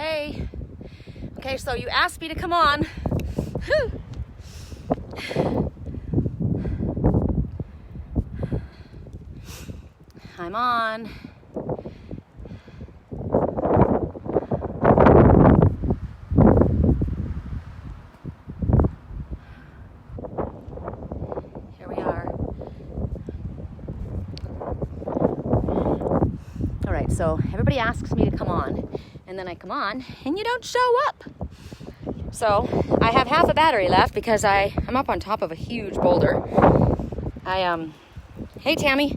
Okay. Okay, so you asked me to come on. Whew. I'm on. Here we are. All right, so everybody asks me to come on, and then I come on, and you don't show up. So I have half a battery left because I'm up on top of a huge boulder. Hey Tammy.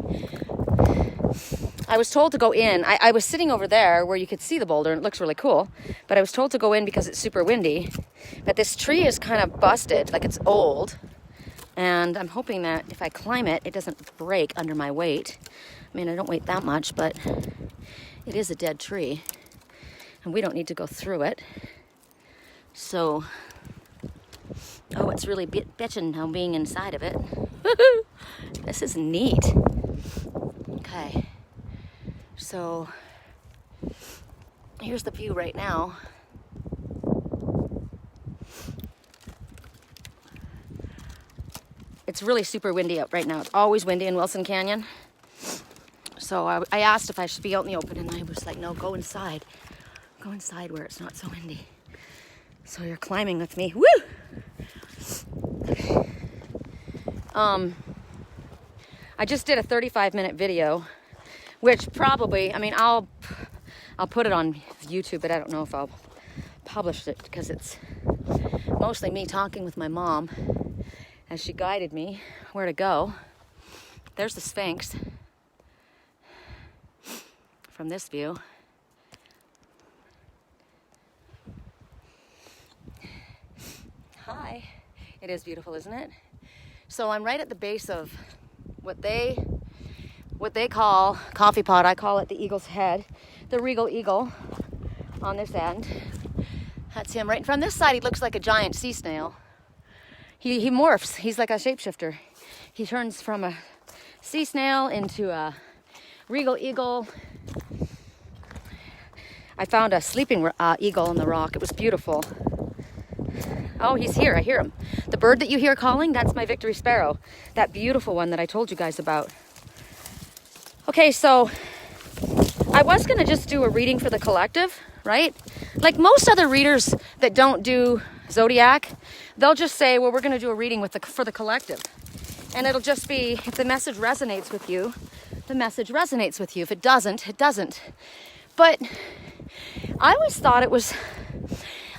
I was told to go in. I was sitting over there where you could see the boulder and it looks really cool, but I was told to go in because it's super windy. But this tree is kind of busted, like it's old. And I'm hoping that if I climb it, it doesn't break under my weight. I mean, I don't weigh that much, but it is a dead tree. And we don't need to go through it. So, oh, it's really bitchin' now being inside of it. This is neat. Okay. So, here's the view right now. It's really super windy out right now. It's always windy in Wilson Canyon. So I asked if I should be out in the open, and I was like, no, go inside. Go inside where it's not so windy. So you're climbing with me. Woo! Okay. I just did a 35-minute video, which probably, I mean, I'll put it on YouTube, but I don't know if I'll publish it because it's mostly me talking with my mom as she guided me where to go. There's the Sphinx from this view. Hi. It is beautiful, isn't it? So I'm right at the base of what they call coffee pot. I call it the eagle's head, the Regal eagle on this end. That's him. Right in front of this side, he looks like a giant sea snail. He morphs. He's like a shapeshifter. He turns from a sea snail into a Regal eagle. I found a sleeping eagle in the rock. It was beautiful. Oh, he's here. I hear him. The bird that you hear calling, that's my victory sparrow. That beautiful one that I told you guys about. Okay, so I was going to just do a reading for the collective, right? Like most other readers that don't do zodiac, they'll just say, well, we're going to do a reading for the collective. And it'll just be, if the message resonates with you, the message resonates with you. If it doesn't, it doesn't. But I always thought it was,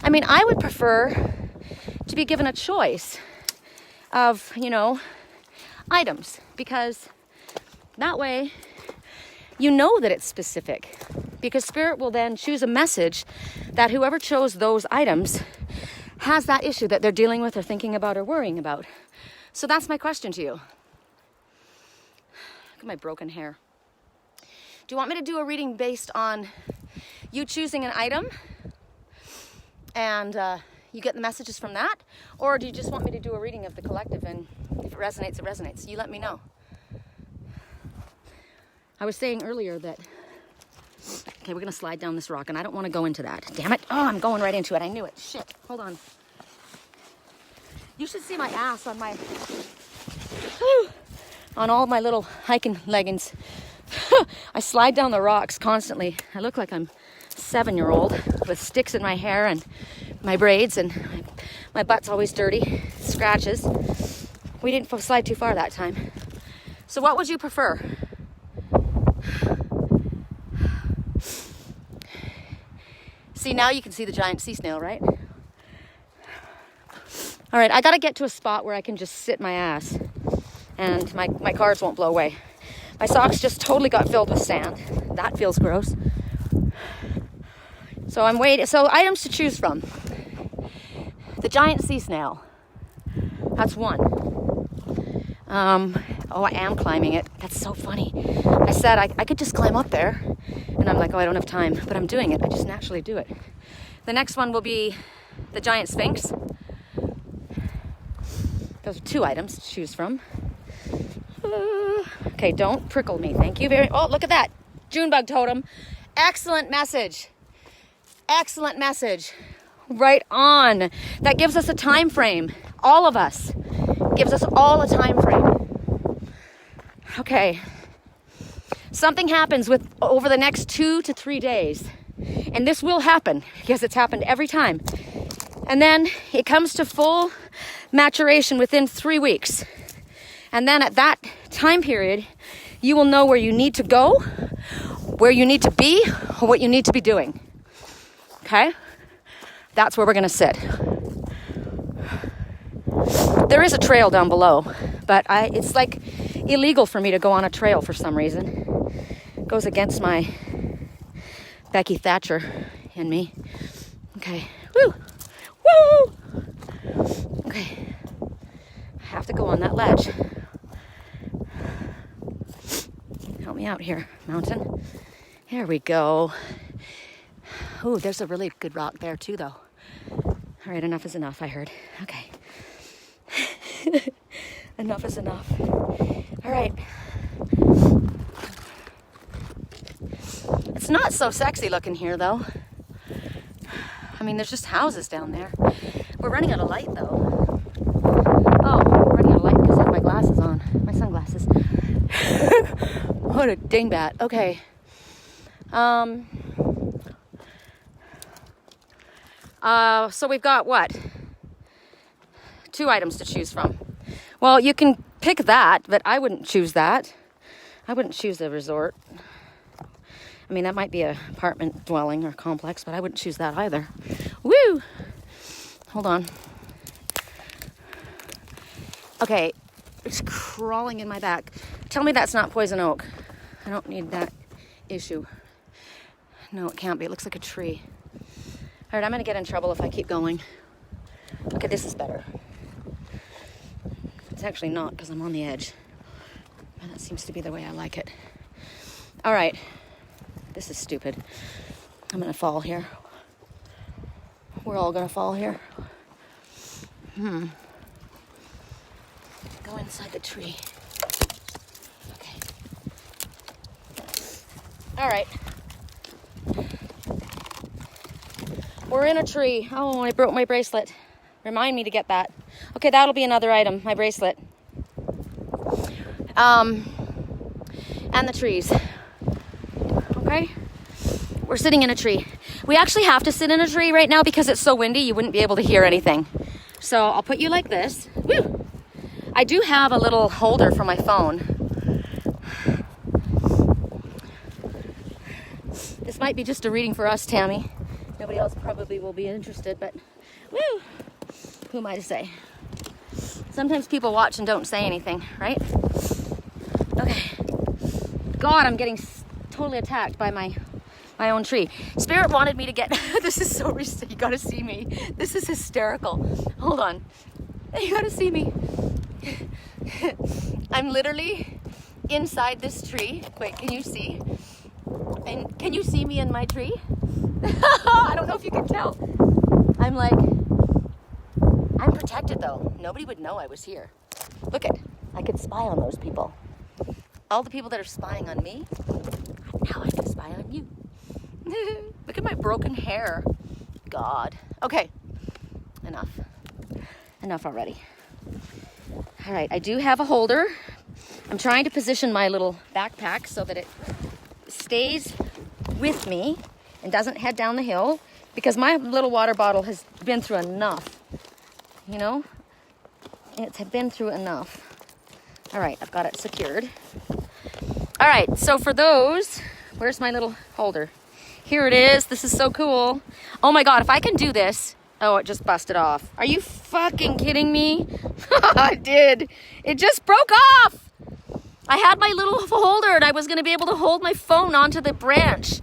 I mean, I would prefer to be given a choice of, items, because that way you know that it's specific, because Spirit will then choose a message that whoever chose those items has that issue that they're dealing with or thinking about or worrying about. So that's my question to you. Look at my broken hair. Do you want me to do a reading based on you choosing an item and you get the messages from that? Or do you just want me to do a reading of the collective, and if it resonates, it resonates? You let me know. I was saying earlier that, okay, we're going to slide down this rock, and I don't want to go into that. Damn it. Oh, I'm going right into it. I knew it. Shit. Hold on. You should see my ass on my, on all my little hiking leggings. I slide down the rocks constantly. I look like I'm a 7-year-old with sticks in my hair and my braids, and my butt's always dirty, scratches. We didn't slide too far that time. So what would you prefer? See, now you can see the giant sea snail, right? All right, I gotta get to a spot where I can just sit my ass and my cards won't blow away. My socks just totally got filled with sand. That feels gross. So I'm waiting. So items to choose from. The giant sea snail. That's one. Oh, I am climbing it. That's so funny. I said I could just climb up there. And I'm like, oh, I don't have time. But I'm doing it. I just naturally do it. The next one will be the giant sphinx. Those are 2 items to choose from. Okay, don't prickle me. Thank you very much. Oh, look at that. June Bug Totem. Excellent message. Excellent message. Right on. That gives us a time frame. All of us. Gives us all a time frame. Okay. Something happens over the next 2 to 3 days. And this will happen because it's happened every time. And then it comes to full maturation within 3 weeks. And then at that time period, you will know where you need to go, where you need to be, or what you need to be doing. Okay? That's where we're going to sit. There is a trail down below, but it's like illegal for me to go on a trail for some reason. It goes against my Becky Thatcher and me. Okay. Woo! Woo! Okay. I have to go on that ledge. Help me out here, mountain. Here we go. Oh, there's a really good rock there too, though. All right, enough is enough, I heard. Okay. Enough is enough. All right. It's not so sexy looking here, though. I mean, there's just houses down there. We're running out of light, though. Oh, we're running out of light because I have my glasses on. My sunglasses. What a dingbat. Okay. So we've got what? 2 items to choose from. Well, you can pick that, but I wouldn't choose that. I wouldn't choose a resort. I mean, that might be an apartment dwelling or complex, but I wouldn't choose that either. Woo! Hold on. Okay, it's crawling in my back. Tell me that's not poison oak. I don't need that issue. No, it can't be. It looks like a tree. All right, I'm going to get in trouble if I keep going. Okay, this is better. It's actually not because I'm on the edge. And that seems to be the way I like it. All right. This is stupid. I'm going to fall here. We're all going to fall here. Go inside the tree. Okay. All right. We're in a tree. Oh, I broke my bracelet. Remind me to get that. Okay, that'll be another item, my bracelet. And the trees. Okay? We're sitting in a tree. We actually have to sit in a tree right now because it's so windy you wouldn't be able to hear anything. So I'll put you like this. Woo! I do have a little holder for my phone. This might be just a reading for us, Tammy. Nobody else probably will be interested, but woo! Who am I to say? Sometimes people watch and don't say anything, right? Okay. God, I'm getting totally attacked by my own tree. Spirit wanted me to get... This is so... You gotta see me. This is hysterical. Hold on. You gotta see me. I'm literally inside this tree. Wait, can you see? And can you see me in my tree? I don't know if you can tell. I'm protected though. Nobody would know I was here. Look I could spy on those people. All the people that are spying on me, now I can spy on you. Look at my broken hair. God. Okay. Enough already. All right, I do have a holder. I'm trying to position my little backpack so that it stays with me and doesn't head down the hill because my little water bottle has been through enough. You know? It's been through enough. All right, I've got it secured. All right, so for those, where's my little holder? Here it is. This is so cool. Oh my God, if I can do this. Oh, it just busted off. Are you fucking kidding me? It did. It just broke off. I had my little holder and I was going to be able to hold my phone onto the branch.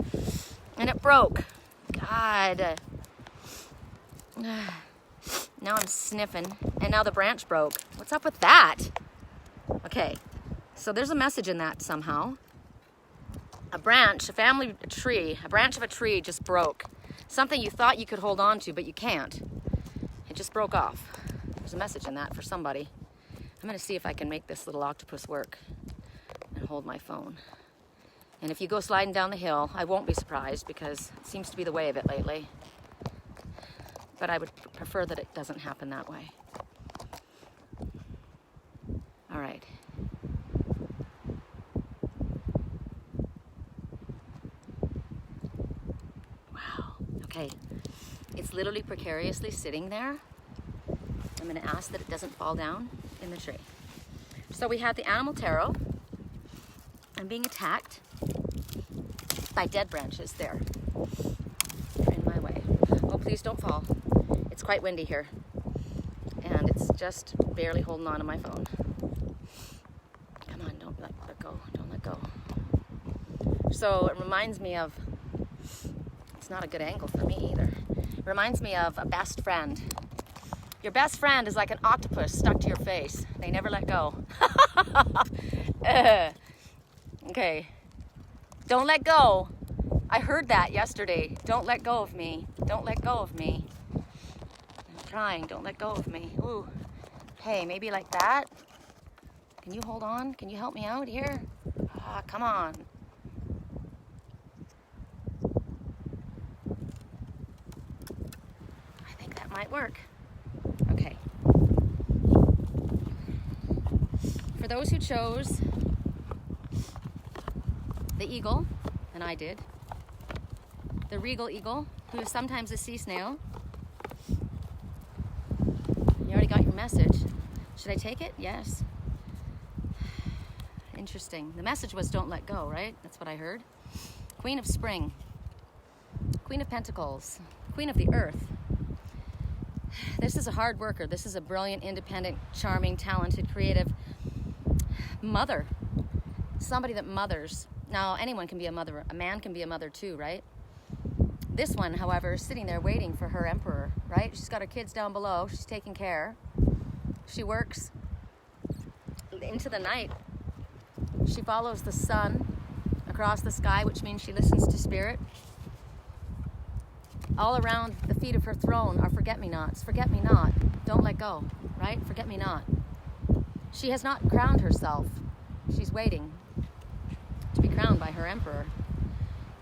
And it broke. God. Now I'm sniffing. And now the branch broke. What's up with that? Okay. So there's a message in that somehow. A branch of a tree just broke. Something you thought you could hold on to, but you can't. It just broke off. There's a message in that for somebody. I'm going to see if I can make this little octopus work and hold my phone. And if you go sliding down the hill, I won't be surprised because it seems to be the way of it lately. But I would prefer that it doesn't happen that way. All right. Wow. Okay. It's literally precariously sitting there. I'm going to ask that it doesn't fall down in the tree. So we have the animal tarot. I'm being attacked by dead branches there. They're in my way. Oh, please don't fall. It's quite windy here. And it's just barely holding on to my phone. Come on, don't let go. Don't let go. So it reminds me of, it's not a good angle for me either. It reminds me of a best friend. Your best friend is like an octopus stuck to your face. They never let go. Okay. Don't let go. I heard that yesterday. Don't let go of me. Don't let go of me. I'm trying. Don't let go of me. Ooh. Okay, maybe like that. Can you hold on? Can you help me out here? Ah, come on. I think that might work. Okay. For those who chose the eagle, and I did, the regal eagle, who is sometimes a sea snail, you already got your message. Should I take it? Yes. Interesting. The message was don't let go, right? That's what I heard. Queen of Spring, Queen of Pentacles, Queen of the Earth. This is a hard worker. This is a brilliant, independent, charming, talented, creative mother. Somebody that mothers. Now, anyone can be a mother. A man can be a mother too, right? This one, however, is sitting there waiting for her emperor, right? She's got her kids down below. She's taking care. She works into the night. She follows the sun across the sky, which means she listens to spirit. All around the feet of her throne are forget-me-nots. Forget me not. Don't let go, right? Forget me not. She has not crowned herself. She's waiting to be crowned by her emperor.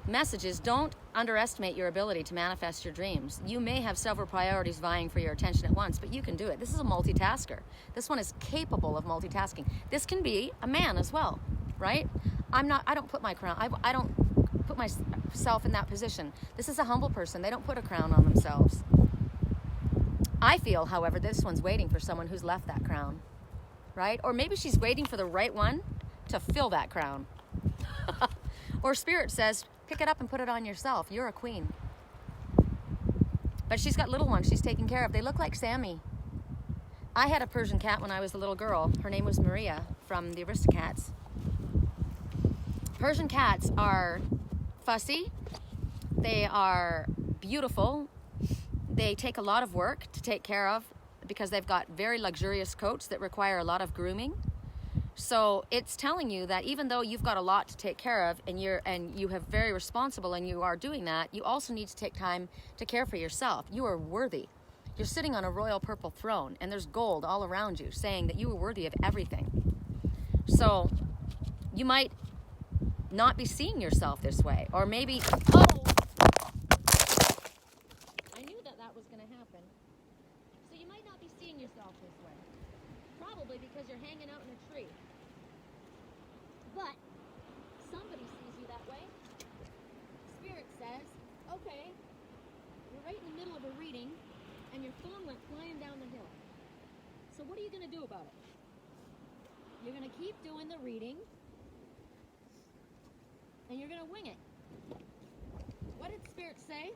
Message is don't underestimate your ability to manifest your dreams. You may have several priorities vying for your attention at once, but you can do it. This is a multitasker. This one is capable of multitasking. This can be a man as well, right? I don't put my crown, I don't put myself in that position. This is a humble person. They don't put a crown on themselves. I feel, however, this one's waiting for someone who's left that crown, right? Or maybe she's waiting for the right one to fill that crown. Or spirit says, pick it up and put it on yourself. You're a queen. But she's got little ones she's taking care of. They look like Sammy. I had a Persian cat when I was a little girl. Her name was Maria from the Aristocats. Persian cats are fussy. They are beautiful. They take a lot of work to take care of because they've got very luxurious coats that require a lot of grooming. So it's telling you that even though you've got a lot to take care of and you have very responsible and you are doing that, you also need to take time to care for yourself. You are worthy. You're sitting on a royal purple throne and there's gold all around you saying that you are worthy of everything. So you might not be seeing yourself this way, or maybe, oh, I knew that was going to happen. So you might not be seeing yourself this way, probably because you're hanging out in a tree. But somebody sees you that way. Spirit says, okay, you're right in the middle of a reading and your phone went flying down the hill. So what are you going to do about it? You're going to keep doing the reading and you're going to wing it. What did Spirit say?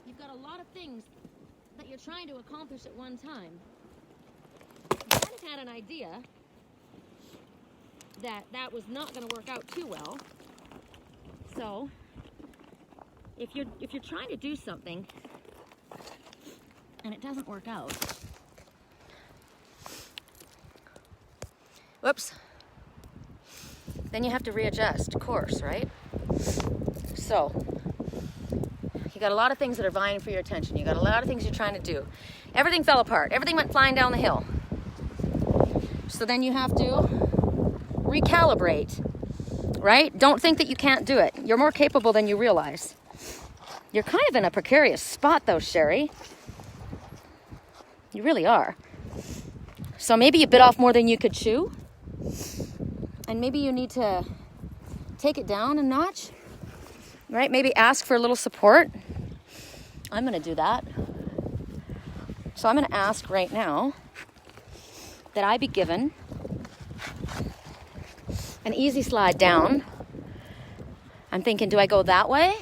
You've got a lot of things that you're trying to accomplish at one time. You kind of had an idea that was not going to work out too well. So if you're trying to do something and it doesn't work out, whoops, then you have to readjust course, right? So you got a lot of things that are vying for your attention. You got a lot of things you're trying to do. Everything fell apart. Everything went flying down the hill. So then you have to recalibrate right? Don't think that you can't do it. You're more capable than you realize. You're kind of in a precarious spot though, Sherry. You really are. So maybe you bit off more than you could chew. And maybe you need to take it down a notch, right? Maybe ask for a little support. I'm going to do that. So I'm going to ask right now that I be given an easy slide down. I'm thinking, do I go that way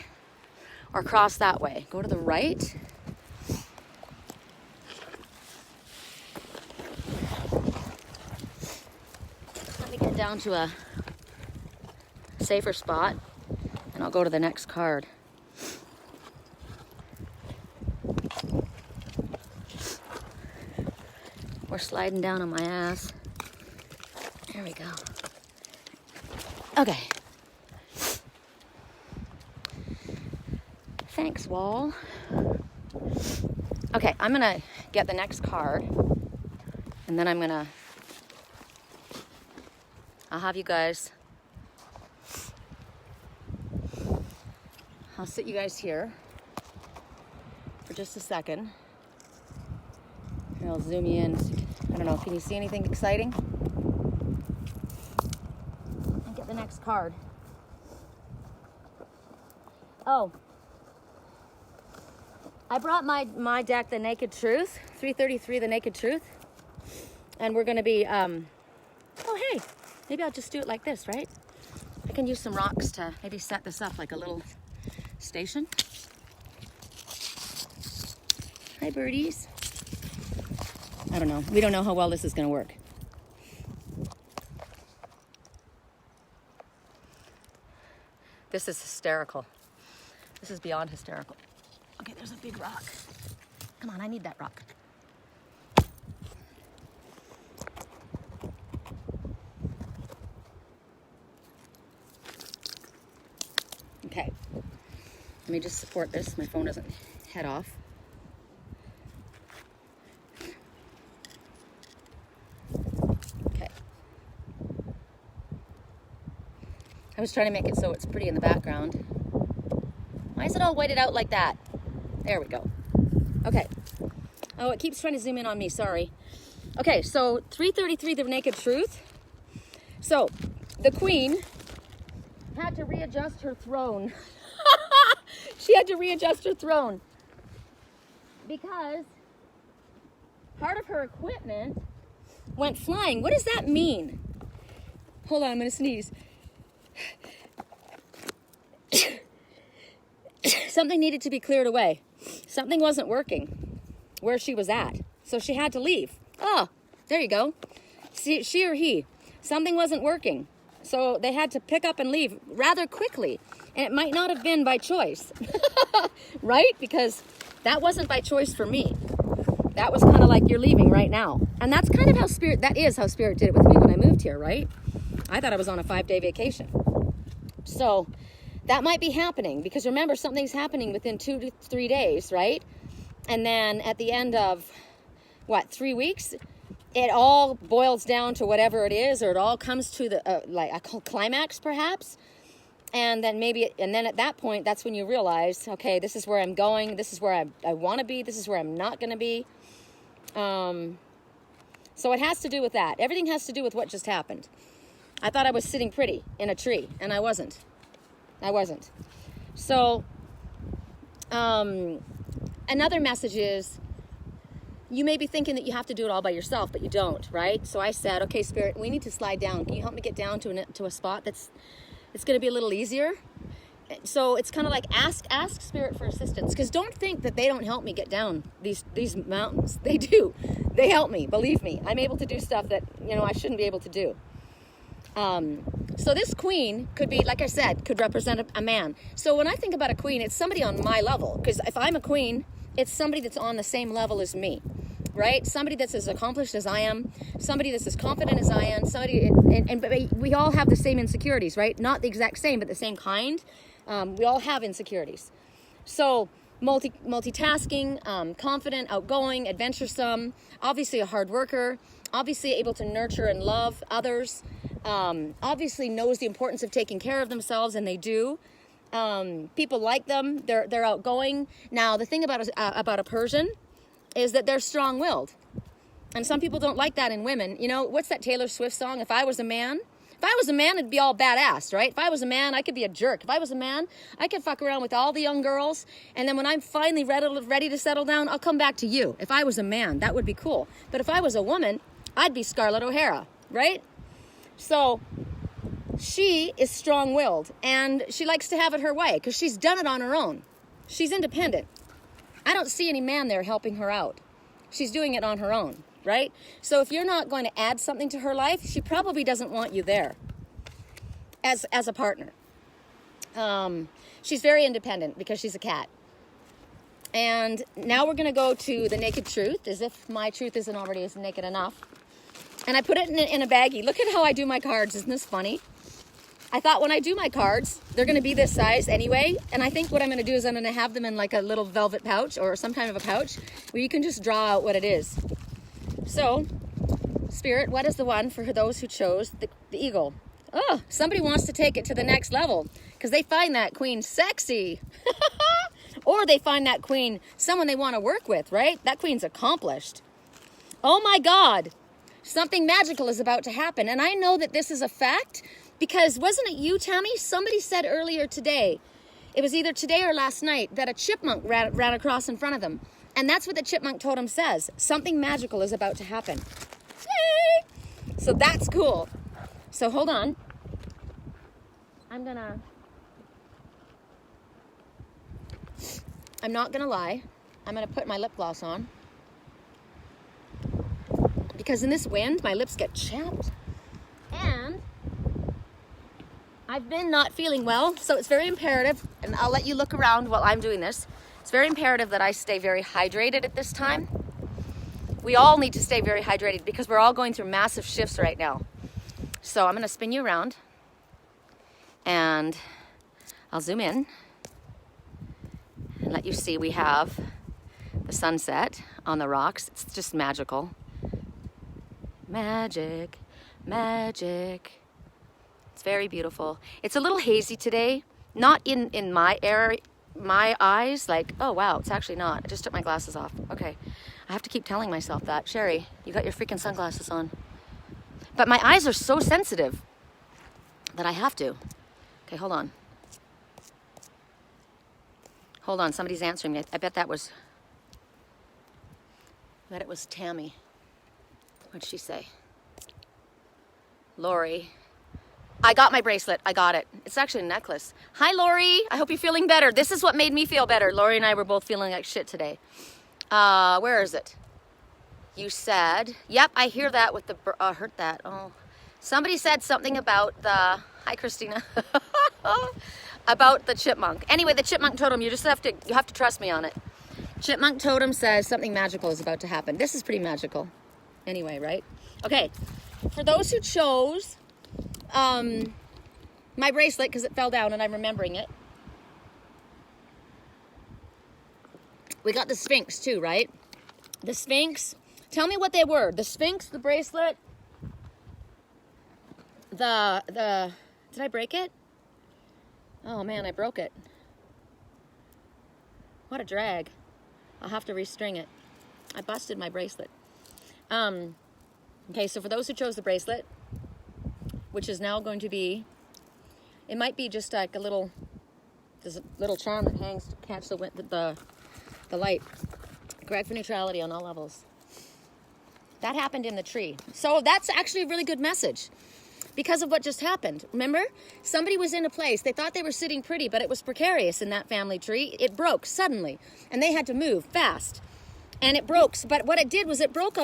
or cross that way? Go to the right. Let me get down to a safer spot and I'll go to the next card. We're sliding down on my ass. There we go. Okay. Thanks, Wall. Okay, I'm gonna get the next card and then I'll have you guys, I'll sit you guys here for just a second. Here, I'll zoom you in. I don't know, can you see anything exciting? And get the next card. Oh, I brought my deck, The Naked Truth, 333, The Naked Truth. And we're gonna be, oh hey, maybe I'll just do it like this, right? I can use some rocks to maybe set this up like a little station. Hi, birdies. I don't know. We don't know how well this is going to work. This is hysterical. This is beyond hysterical. Okay, there's a big rock. Come on, I need that rock. Okay. Let me just support this. My phone doesn't head off. I was trying to make it so it's pretty in the background. Why is it all whited out like that? There we go. Okay. Oh, it keeps trying to zoom in on me, sorry. Okay, so 333, The Naked Truth. So, the queen had to readjust her throne. She had to readjust her throne because part of her equipment went flying. What does that mean? Hold on, I'm gonna sneeze. Something needed to be cleared away. Something wasn't working where she was at. So she had to leave. Oh, there you go. She or he. Something wasn't working. So they had to pick up and leave rather quickly. And it might not have been by choice. Right? Because that wasn't by choice for me. That was kind of like, you're leaving right now. And that's kind of how Spirit did it with me when I moved here, right? I thought I was on a 5-day vacation. So that might be happening because remember, something's happening within 2 to 3 days, right? And then at the end of, 3 weeks, it all boils down to whatever it is, or it all comes to the like a climax perhaps. And then then at that point, that's when you realize, okay, this is where I'm going. This is where I want to be. This is where I'm not going to be. So it has to do with that. Everything has to do with what just happened. I thought I was sitting pretty in a tree, and I wasn't. So, another message is, you may be thinking that you have to do it all by yourself, but you don't, right? So I said, okay, Spirit, we need to slide down. Can you help me get down to a spot it's going to be a little easier? So it's kind of like ask Spirit for assistance, because don't think that they don't help me get down these mountains. They do. They help me. Believe me. I'm able to do stuff that, I shouldn't be able to do. So this queen could be, like I said, could represent a man. So when I think about a queen, it's somebody on my level, because if I'm a queen, it's somebody that's on the same level as me, right? Somebody that's as accomplished as I am, somebody that's as confident as I am, but we all have the same insecurities, right? Not the exact same, but the same kind. We all have insecurities. So multitasking, confident, outgoing, adventuresome, obviously a hard worker, obviously able to nurture and love others, obviously knows the importance of taking care of themselves, and they do. People like them. They're outgoing. Now, the thing about a Persian is that they're strong-willed. And some people don't like that in women. You know, what's that Taylor Swift song? If I was a man? If I was a man, it'd be all badass, right? If I was a man, I could be a jerk. If I was a man, I could fuck around with all the young girls. And then when I'm finally ready to settle down, I'll come back to you. If I was a man, that would be cool. But if I was a woman, I'd be Scarlett O'Hara, right? So she is strong-willed, and she likes to have it her way because she's done it on her own. She's independent. I don't see any man there helping her out. She's doing it on her own, right? So if you're not going to add something to her life, she probably doesn't want you there as a partner. She's very independent because she's a cat. And now we're going to go to the naked truth, as if my truth isn't already as naked enough. And I put it in a baggie. Look at how I do my cards. Isn't this funny? I thought when I do my cards, they're going to be this size anyway. And I think what I'm going to do is I'm going to have them in like a little velvet pouch or some kind of a pouch where you can just draw out what it is. So, Spirit, what is the one for those who chose the eagle? Oh, somebody wants to take it to the next level because they find that queen sexy. Or they find that queen someone they want to work with, right? That queen's accomplished. Oh my God. Something magical is about to happen. And I know that this is a fact because wasn't it you, Tammy? Somebody said earlier today, it was either today or last night, that a chipmunk ran across in front of them. And that's what the chipmunk totem says. Something magical is about to happen. Yay! So that's cool. So hold on. I'm not gonna lie. I'm gonna put my lip gloss on. Because in this wind, my lips get chapped. And I've been not feeling well, so it's very imperative, and I'll let you look around while I'm doing this. It's very imperative that I stay very hydrated at this time. We all need to stay very hydrated because we're all going through massive shifts right now. So I'm gonna spin you around and I'll zoom in and let you see we have the sunset on the rocks. It's just magical. Magic, magic. It's very beautiful. It's a little hazy today, not in my eyes, like, oh wow, it's actually not. I just took my glasses off. Okay, I have to keep telling myself that. Sherry, you got your freaking sunglasses on. But my eyes are so sensitive that I have to. Okay, hold on. Hold on, somebody's answering me. I bet it was Tammy. What'd she say? Lori. I got my bracelet. I got it. It's actually a necklace. Hi, Lori. I hope you're feeling better. This is what made me feel better. Lori and I were both feeling like shit today. Where is it? You said, yep, I hear that with the, heard that. Oh, somebody said something about the, hi, Christina, about the chipmunk. Anyway, the chipmunk totem, you have to trust me on it. Chipmunk totem says something magical is about to happen. This is pretty magical. Anyway, right? Okay, for those who chose my bracelet, because it fell down and I'm remembering it. We got the Sphinx too, right? The Sphinx, tell me what they were. The Sphinx, the bracelet, did I break it? Oh man, I broke it. What a drag. I'll have to restring it. I busted my bracelet. Okay, so for those who chose the bracelet, which is now going to be, it might be just like there's a little charm that hangs to catch the light. Correct for neutrality on all levels. That happened in the tree. So that's actually a really good message because of what just happened. Remember? Somebody was in a place, they thought they were sitting pretty, but it was precarious in that family tree. It broke suddenly, and they had to move fast. And it broke, but what it did was it broke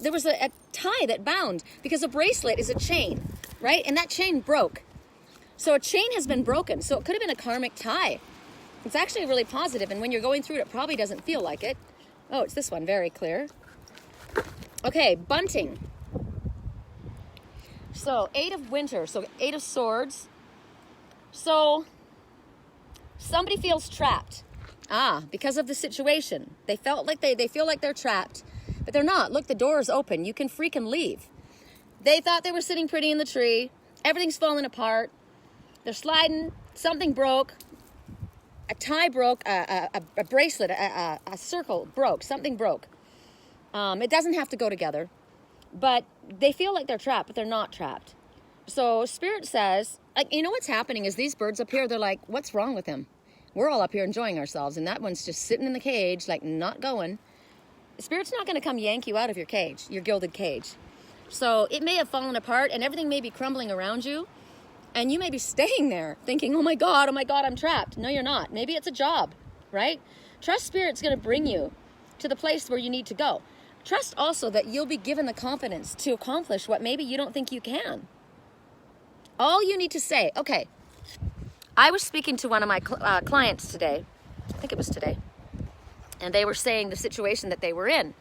there was a tie that bound, because a bracelet is a chain, right? And that chain broke. So a chain has been broken. So it could have been a karmic tie. It's actually really positive, and when you're going through it, it probably doesn't feel like it. Oh, it's this one, very clear. Okay, bunting. So 8 of winter, so 8 of swords. So somebody feels trapped. Because of the situation. They feel like they're trapped, but they're not. Look, the door is open. You can freaking leave. They thought they were sitting pretty in the tree. everything's falling apart. They're sliding, something broke, a tie broke, a bracelet, a circle broke, something broke. It doesn't have to go together, but they feel like they're trapped, but they're not trapped. So Spirit says, like, you know what's happening is these birds up here, they're like, what's wrong with him? We're all up here enjoying ourselves, and that one's just sitting in the cage, like not going. Spirit's not going to come yank you out of your cage, your gilded cage. So it may have fallen apart, and everything may be crumbling around you, and you may be staying there thinking, oh my God, I'm trapped. No, you're not. Maybe it's a job, right? Trust Spirit's going to bring you to the place where you need to go. Trust also that you'll be given the confidence to accomplish what maybe you don't think you can. All you need to say, okay, I was speaking to one of my clients today, I think it was today, and they were saying the situation that they were in,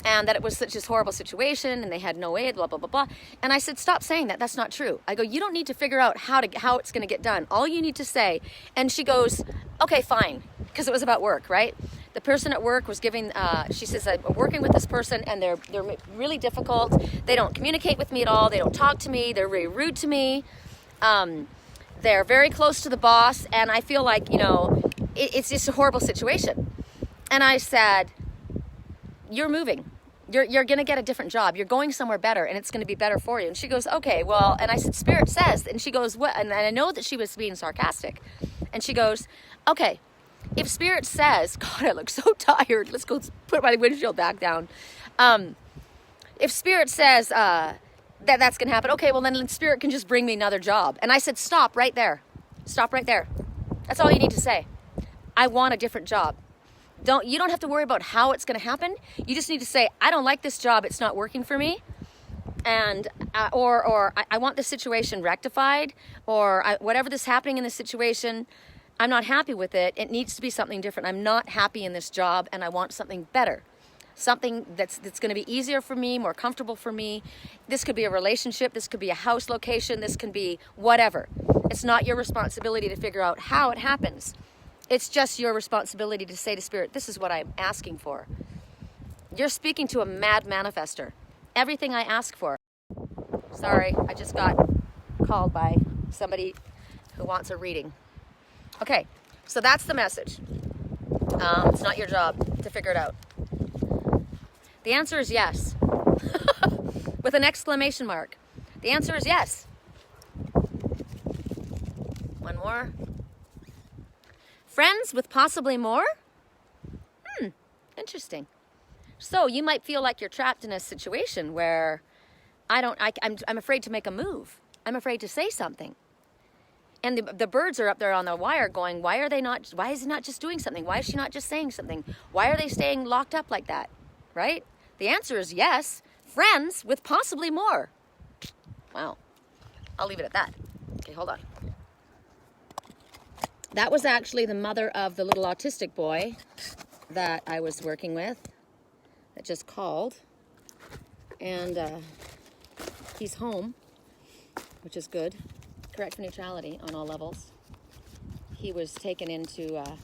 and that it was such a horrible situation, and they had no aid, blah, blah, blah, blah. And I said, stop saying that. That's not true. I go, you don't need to figure out how it's going to get done. All you need to say, and she goes, okay, fine, because it was about work, right? The person at work was giving, she says, I'm working with this person, and they're really difficult. They don't communicate with me at all. They don't talk to me. They're very rude to me. They're very close to the boss, and I feel like, it's just a horrible situation. And I said, you're moving. You're going to get a different job. You're going somewhere better, and it's going to be better for you. And she goes, okay, well, and I said, Spirit says, and she goes, what? And I know that she was being sarcastic. And she goes, okay, if Spirit says, God, I look so tired. Let's go put my windshield back down. If Spirit says that's going to happen, okay, well, then Spirit can just bring me another job. And I said, stop right there. Stop right there. That's all you need to say. I want a different job. You don't have to worry about how it's going to happen. You just need to say, I don't like this job. It's not working for me. And, or I want this situation rectified, or whatever this happening in this situation, I'm not happy with it. It needs to be something different. I'm not happy in this job, and I want something better. Something that's going to be easier for me, more comfortable for me. This could be a relationship. This could be a house location. This can be whatever. It's not your responsibility to figure out how it happens. It's just your responsibility to say to Spirit, this is what I'm asking for. You're speaking to a mad manifester. Everything I ask for. Sorry, I just got called by somebody who wants a reading. Okay, so that's the message. It's not your job to figure it out. The answer is yes. With an exclamation mark. The answer is yes. One more. Friends with possibly more? Interesting. So you might feel like you're trapped in a situation where I'm afraid to make a move. I'm afraid to say something. And the birds are up there on the wire going, why is he not just doing something? Why is she not just saying something? Why are they staying locked up like that? Right? The answer is yes. Friends with possibly more. Wow. I'll leave it at that. Okay, hold on. That was actually the mother of the little autistic boy that I was working with that just called. And he's home, which is good. Correct for neutrality on all levels. He was taken into, I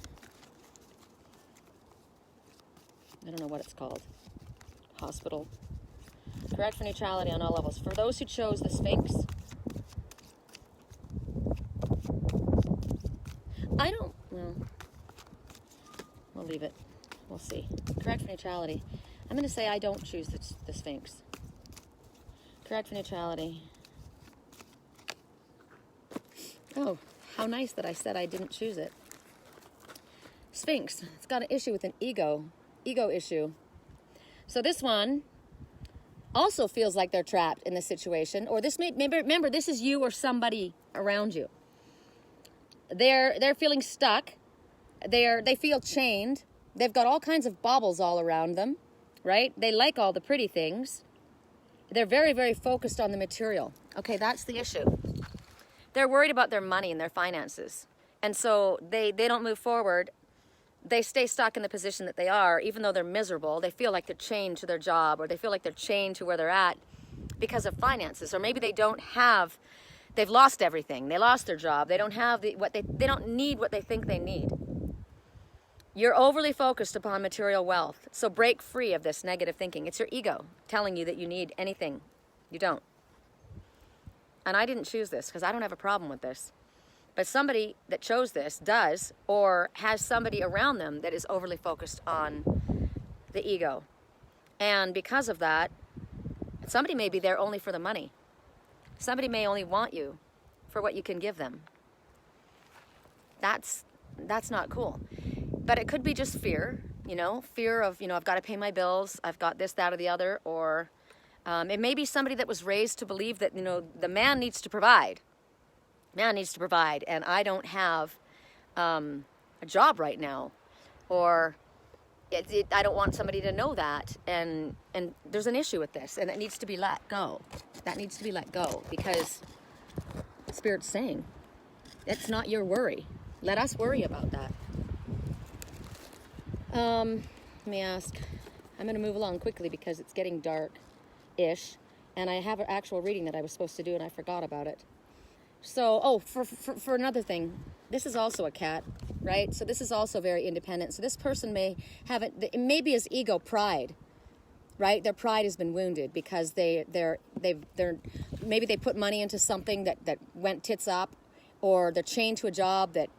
don't know what it's called, hospital. Correct for neutrality on all levels. For those who chose the Sphinx, we'll leave it. We'll see. Correct for neutrality. I'm going to say I don't choose the Sphinx. Correct for neutrality. Oh, how nice that I said I didn't choose it. Sphinx. It's got an issue with an ego issue. So this one also feels like they're trapped in this situation. Or this may, remember, this is you or somebody around you. They're feeling stuck. They feel chained. They've got all kinds of baubles all around them, right? They like all the pretty things. They're very, very focused on the material. Okay, that's the issue. They're worried about their money and their finances. And so they don't move forward. They stay stuck in the position that they are, even though they're miserable. They feel like they're chained to their job, or they feel like they're chained to where they're at because of finances. Or maybe they've lost everything. They lost their job. They don't have they don't need what they think they need. You're overly focused upon material wealth. So break free of this negative thinking. It's your ego telling you that you need anything. You don't. and I didn't choose this because I don't have a problem with this, but somebody that chose this does, or has somebody around them that is overly focused on the ego. And because of that, somebody may be there only for the money. Somebody may only want you for what you can give them. That's not cool. But it could be just fear, you know, fear of, you know, I've got to pay my bills, I've got this, that, or the other, or it may be somebody that was raised to believe that, you know, the man needs to provide. Man needs to provide, and I don't have a job right now, or I don't want somebody to know that, and there's an issue with this, and it needs to be let go. That needs to be let go, because Spirit's saying, it's not your worry. Let us worry about that. Let me ask. I'm going to move along quickly because it's getting dark-ish, and I have an actual reading that I was supposed to do, and I forgot about it. So, for another thing, this is also a cat, right? So this is also very independent. So this person may have it maybe his ego, pride, right? Their pride has been wounded because they're maybe they put money into something that went tits up, or they're chained to a job that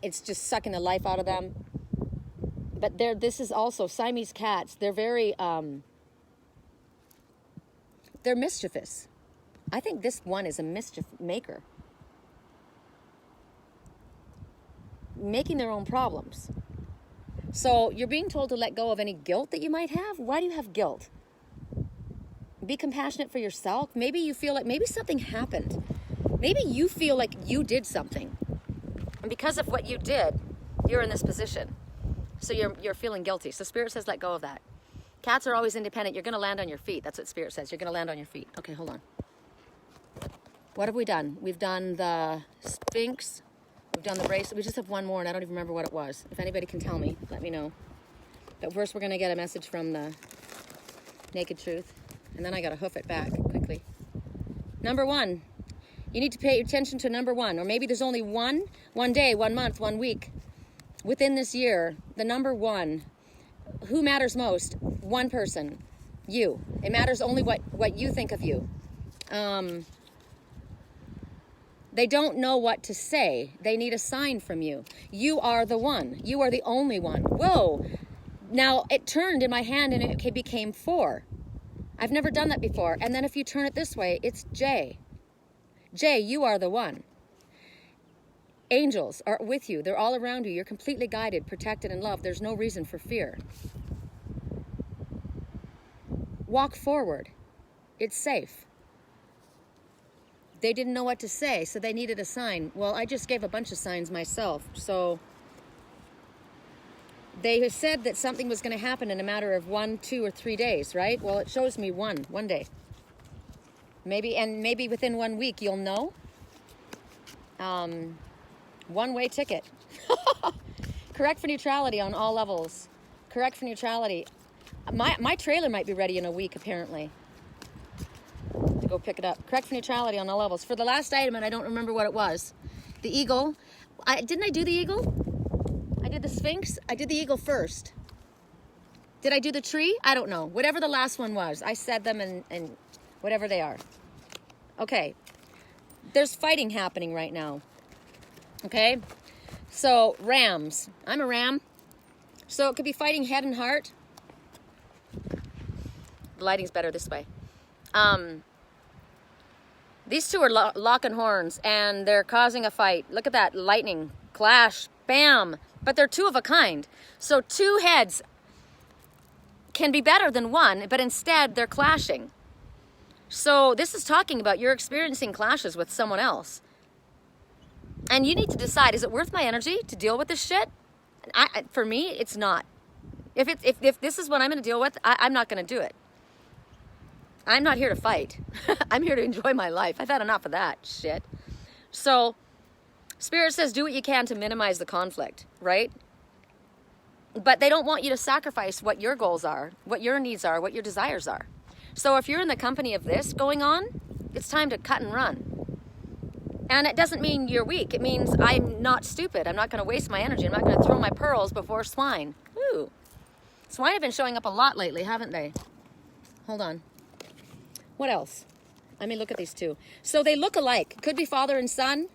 it's just sucking the life out of them. But this is also Siamese cats. They're very they're mischievous. I think this one is a mischief maker. Making their own problems. So you're being told to let go of any guilt that you might have. Why do you have guilt? Be compassionate for yourself. Maybe you feel like maybe something happened. Maybe you feel like you did something. And because of what you did, you're in this position. So you're feeling guilty. So Spirit says let go of that. Cats are always independent. You're going to land on your feet. That's what Spirit says. You're going to land on your feet. Okay, hold on. What have we done? We've done the Sphinx. We've done the bracelet. We just have one more, and I don't even remember what it was. If anybody can tell me, let me know. But first, we're going to get a message from the Naked Truth, and then I got to hoof it back quickly. Number one. You need to pay attention to number one, or maybe there's only one day, 1 month, 1 week within this year. The number one. Who matters most? One person. You. It matters only what you think of you. They don't know what to say. They need a sign from you. You are the one. You are the only one. Whoa. Now, it turned in my hand and it became 4. I've never done that before. And then if you turn it this way, it's J. J, you are the one. Angels are with you. They're all around you. You're completely guided, protected, and loved. There's no reason for fear. Walk forward. It's safe. They didn't know what to say, so they needed a sign. Well, I just gave a bunch of signs myself. So they said that something was going to happen in a matter of 1, 2, or 3 days, right? Well, it shows me one day. Maybe within 1 week you'll know. One-way ticket. Correct for neutrality on all levels. Correct for neutrality. My trailer might be ready in a week, apparently. To go pick it up. Correct for neutrality on all levels. For the last item, and I don't remember what it was. The eagle. Didn't I do the eagle? I did the Sphinx. I did the eagle first. Did I do the tree? I don't know. Whatever the last one was. I said them and whatever they are. Okay. There's fighting happening right now. Okay? So, rams. I'm a ram. So, it could be fighting head and heart. The lighting's better this way. These two are locking horns, and they're causing a fight. Look at that. Lightning. Clash. Bam. But they're 2 of a kind. So, 2 heads can be better than 1, but instead, they're clashing. So, this is talking about you're experiencing clashes with someone else. And you need to decide, is it worth my energy to deal with this shit? For me, it's not. If this is what I'm going to deal with, I'm not going to do it. I'm not here to fight. I'm here to enjoy my life. I've had enough of that shit. So, Spirit says do what you can to minimize the conflict, right? But they don't want you to sacrifice what your goals are, what your needs are, what your desires are. So if you're in the company of this going on, it's time to cut and run. And it doesn't mean you're weak. It means I'm not stupid. I'm not going to waste my energy. I'm not going to throw my pearls before swine. Woo. Swine have been showing up a lot lately, haven't they? Hold on. What else? Let me look at these two. So they look alike. Could be father and son,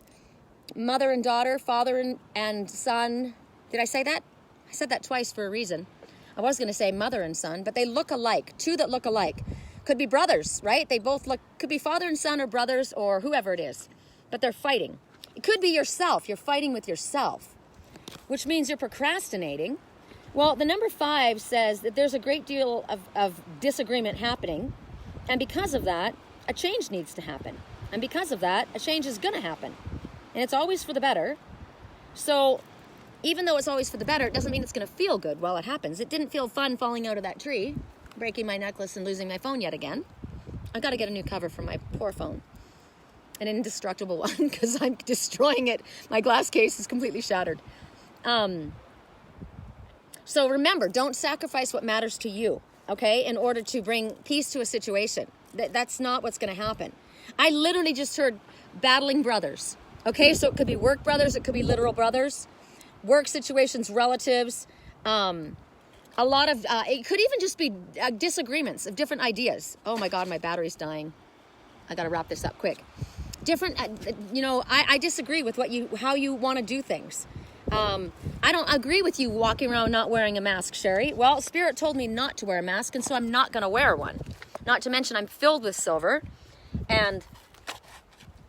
mother and daughter, father and son. Did I say that? I said that twice for a reason. I was going to say mother and son, but they look alike. Two that look alike. Could be brothers, right? They both look, could be father and son or brothers or whoever it is, but they're fighting. It could be yourself. You're fighting with yourself, which means you're procrastinating. Well, the number 5 says that there's a great deal of disagreement happening. And because of that, a change needs to happen. And because of that, a change is going to happen. And it's always for the better. So even though it's always for the better, it doesn't mean it's going to feel good while it happens. It didn't feel fun falling out of that tree, breaking my necklace and losing my phone yet again. I got to get a new cover for my poor phone. An indestructible one, because I'm destroying it. My glass case is completely shattered. So remember, don't sacrifice what matters to you, okay, in order to bring peace to a situation. That's not what's going to happen. I literally just heard battling brothers, okay? So it could be work brothers, it could be literal brothers, work situations, relatives, a lot of, it could even just be disagreements of different ideas. Oh my God, my battery's dying. I got to wrap this up quick. Different, I disagree with how you want to do things. I don't agree with you walking around not wearing a mask, Sherry. Well, Spirit told me not to wear a mask, and so I'm not going to wear one. Not to mention I'm filled with silver, and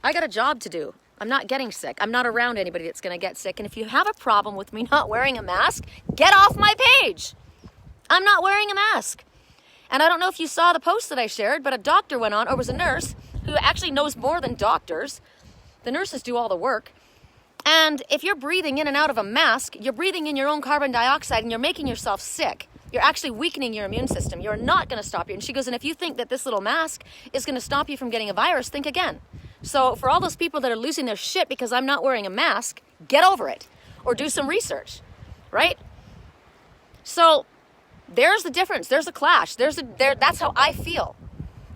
I got a job to do. I'm not getting sick. I'm not around anybody that's going to get sick. And if you have a problem with me not wearing a mask, get off my page. I'm not wearing a mask. And I don't know if you saw the post that I shared, but a doctor went on, or was a nurse, who actually knows more than doctors. The nurses do all the work. And if you're breathing in and out of a mask, you're breathing in your own carbon dioxide and you're making yourself sick. You're actually weakening your immune system. You're not going to stop you. And she goes, and if you think that this little mask is going to stop you from getting a virus, think again. So for all those people that are losing their shit because I'm not wearing a mask, get over it or do some research, right? So there's the difference. There's a clash. That's how I feel.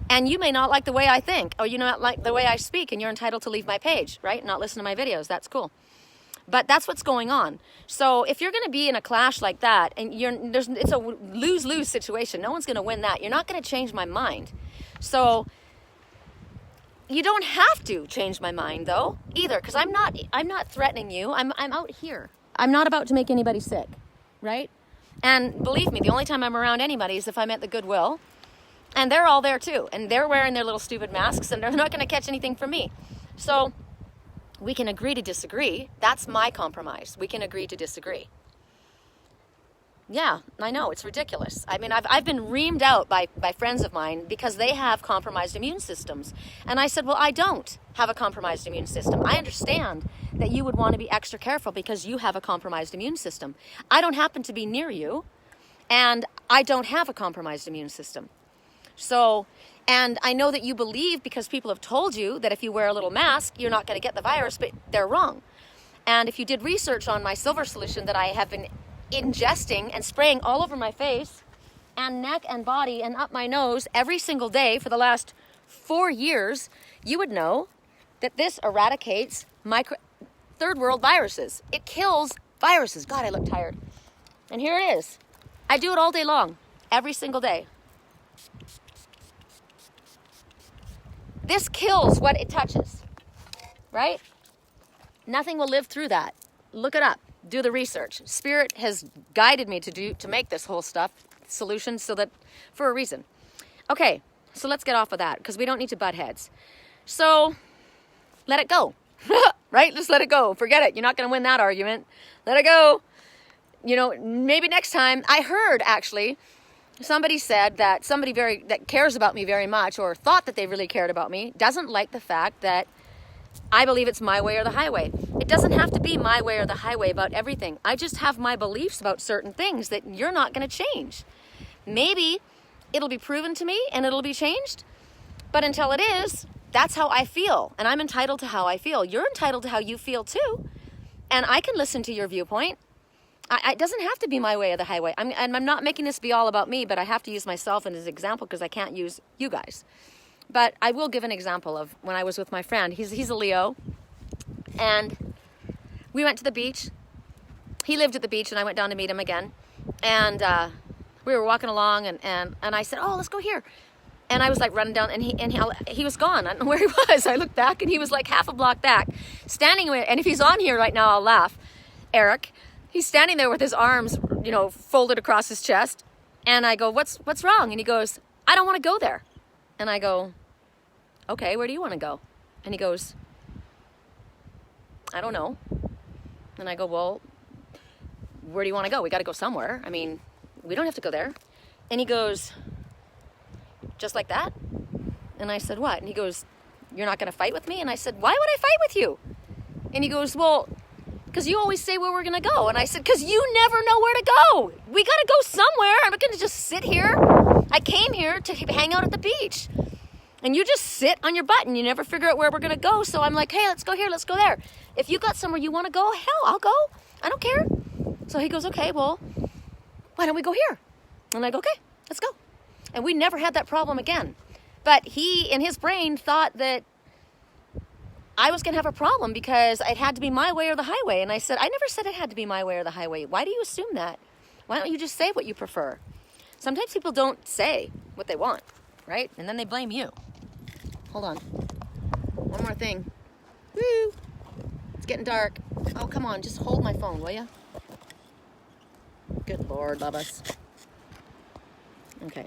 And you may not like the way I think, or you not like the way I speak, and you're entitled to leave my page, right? Not listen to my videos. That's cool. But that's what's going on. So if you're going to be in a clash like that, and it's a lose-lose situation, no one's going to win that. You're not going to change my mind. So you don't have to change my mind, though, either, because I'm not threatening you. I'm out here. I'm not about to make anybody sick, right? And believe me, the only time I'm around anybody is if I'm at the Goodwill. And they're all there too. And they're wearing their little stupid masks and they're not going to catch anything from me. So we can agree to disagree. That's my compromise. We can agree to disagree. Yeah, I know. It's ridiculous. I mean, I've been reamed out by friends of mine because they have compromised immune systems. And I said, well, I don't have a compromised immune system. I understand that you would want to be extra careful because you have a compromised immune system. I don't happen to be near you, and I don't have a compromised immune system. So, and I know that you believe because people have told you that if you wear a little mask, you're not going to get the virus, but they're wrong. And if you did research on my silver solution that I have been ingesting and spraying all over my face and neck and body and up my nose every single day for the last 4 years, you would know that this eradicates third world viruses. It kills viruses. God, I look tired. And here it is. I do it all day long, every single day. This kills what it touches, right? Nothing will live through that. Look it up. Do the research. Spirit has guided me to make this whole stuff solution so that for a reason. Okay, so let's get off of that because we don't need to butt heads. So let it go, right? Just let it go. Forget it. You're not going to win that argument. Let it go. Maybe next time. I heard actually somebody said that somebody that cares about me very much or thought that they really cared about me doesn't like the fact that I believe it's my way or the highway. It doesn't have to be my way or the highway about everything. I just have my beliefs about certain things that you're not going to change. Maybe it'll be proven to me and it'll be changed. But until it is, that's how I feel. And I'm entitled to how I feel. You're entitled to how you feel too. And I can listen to your viewpoint. It doesn't have to be my way or the highway. I'm not making this be all about me, but I have to use myself as an example because I can't use you guys. But I will give an example of when I was with my friend. He's a Leo. And we went to the beach. He lived at the beach and I went down to meet him again. And we were walking along and I said, oh, let's go here. And I was like running down, and he was gone. I don't know where he was. I looked back, and he was like half a block back, standing there. And if he's on here right now, I'll laugh. Eric, he's standing there with his arms, you know, folded across his chest. And I go, what's wrong? And he goes, I don't want to go there. And I go, okay, where do you want to go? And he goes, I don't know. And I go, well, where do you want to go? We got to go somewhere. I mean, we don't have to go there. And he goes, just like that? And I said, what? And he goes, you're not going to fight with me? And I said, why would I fight with you? And he goes, well, because you always say where we're going to go. And I said, because you never know where to go. We got to go somewhere. I'm not going to just sit here. I came here to hang out at the beach. And you just sit on your butt and you never figure out where we're going to go. So I'm like, hey, let's go here, let's go there. If you got somewhere you want to go, hell, I'll go. I don't care. So he goes, okay, well, why don't we go here? And I go, okay, let's go. And we never had that problem again. But he, in his brain, thought that I was going to have a problem because it had to be my way or the highway. And I said, I never said it had to be my way or the highway. Why do you assume that? Why don't you just say what you prefer? Sometimes people don't say what they want, right? And then they blame you. Hold on. One more thing. Woo! It's getting dark. Oh, come on. Just hold my phone, will you? Good Lord, love us. Okay.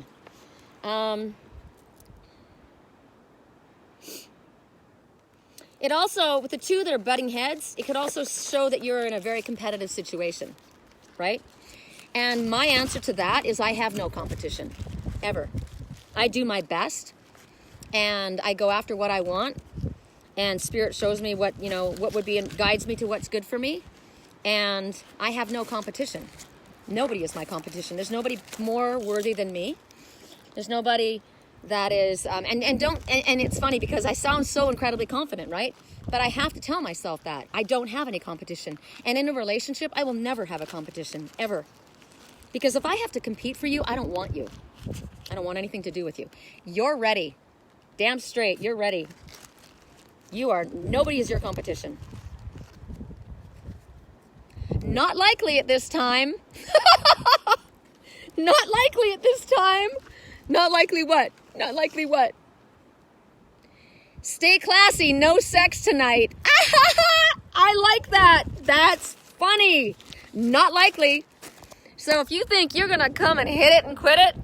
It also, with the two that are butting heads, it could also show that you're in a very competitive situation, right? And my answer to that is I have no competition, ever. I do my best, and I go after what I want, and Spirit shows me what, you know, what would be, and guides me to what's good for me, and I have no competition. Nobody is my competition. There's nobody more worthy than me. There's nobody that is, and it's funny because I sound so incredibly confident, right? But I have to tell myself that I don't have any competition. And in a relationship, I will never have a competition, ever. Because if I have to compete for you, I don't want you. I don't want anything to do with you. You're ready. Damn straight, you're ready. Nobody is your competition. Not likely at this time. Not likely at this time. Not likely what? Not likely what? Stay classy, no sex tonight. I like that. That's funny. Not likely. So if you think you're going to come and hit it and quit it,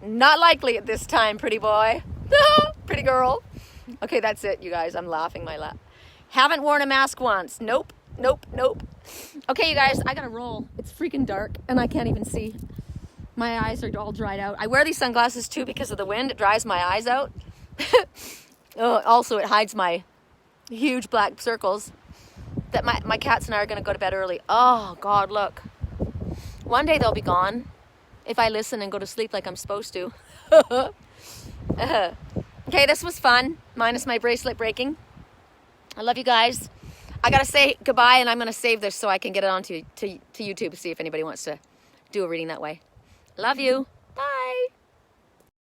not likely at this time, pretty boy. Pretty girl. Okay, that's it, you guys. I'm laughing my laugh. Haven't worn a mask once. Nope. Okay, you guys, I got to roll. It's freaking dark and I can't even see. My eyes are all dried out. I wear these sunglasses too because of the wind. It dries my eyes out. Also, it hides my huge black circles. That my cats and I are going to go to bed early. Oh, God, look. One day they'll be gone if I listen and go to sleep like I'm supposed to. Okay, this was fun, minus my bracelet breaking. I love you guys. I got to say goodbye, and I'm going to save this so I can get it onto to YouTube to see if anybody wants to do a reading that way. Love you.